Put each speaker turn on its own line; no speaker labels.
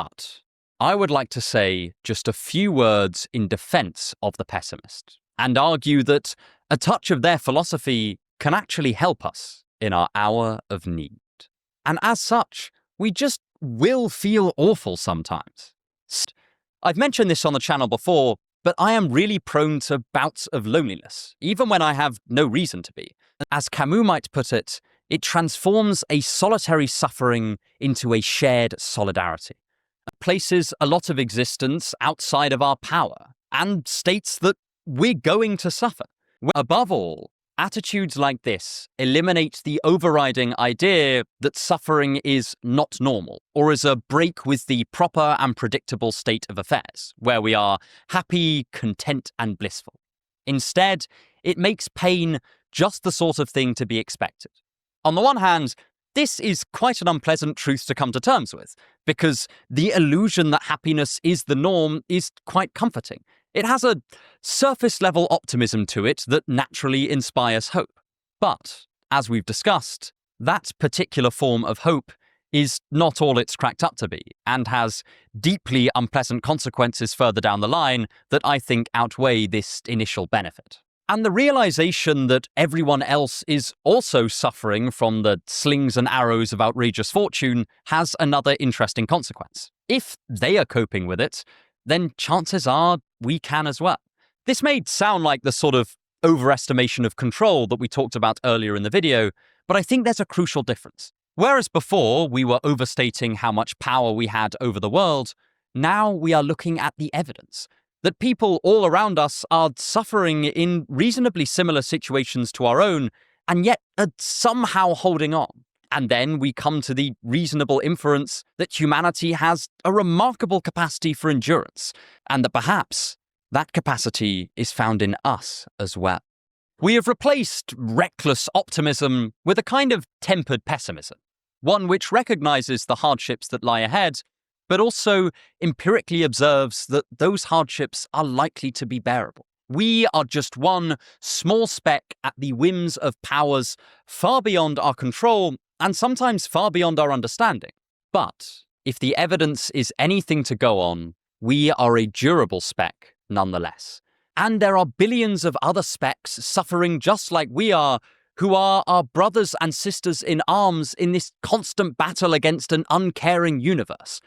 But I would like to say just a few words in defense of the pessimist and argue that a touch of their philosophy can actually help us in our hour of need. And as such, we just will feel awful sometimes. I've mentioned this on the channel before, but I am really prone to bouts of loneliness, even when I have no reason to be. As Camus might put it, it transforms a solitary suffering into a shared solidarity. It places a lot of existence outside of our power and states that we're going to suffer. Above all, attitudes like this eliminate the overriding idea that suffering is not normal or is a break with the proper and predictable state of affairs, where we are happy, content, and blissful. Instead, it makes pain just the sort of thing to be expected. On the one hand, this is quite an unpleasant truth to come to terms with, because the illusion that happiness is the norm is quite comforting. It has a surface-level optimism to it that naturally inspires hope. But, as we've discussed, that particular form of hope is not all it's cracked up to be, and has deeply unpleasant consequences further down the line that I think outweigh this initial benefit. And the realization that everyone else is also suffering from the slings and arrows of outrageous fortune has another interesting consequence. If they are coping with it, then chances are we can as well. This may sound like the sort of overestimation of control that we talked about earlier in the video, but I think there's a crucial difference. Whereas before we were overstating how much power we had over the world, now we are looking at the evidence that people all around us are suffering in reasonably similar situations to our own, and yet are somehow holding on. And then we come to the reasonable inference that humanity has a remarkable capacity for endurance, and that perhaps that capacity is found in us as well. We have replaced reckless optimism with a kind of tempered pessimism, one which recognizes the hardships that lie ahead, but also empirically observes that those hardships are likely to be bearable. We are just one small speck at the whims of powers far beyond our control and sometimes far beyond our understanding. But if the evidence is anything to go on, we are a durable speck nonetheless. And there are billions of other specks suffering just like we are, who are our brothers and sisters in arms in this constant battle against an uncaring universe.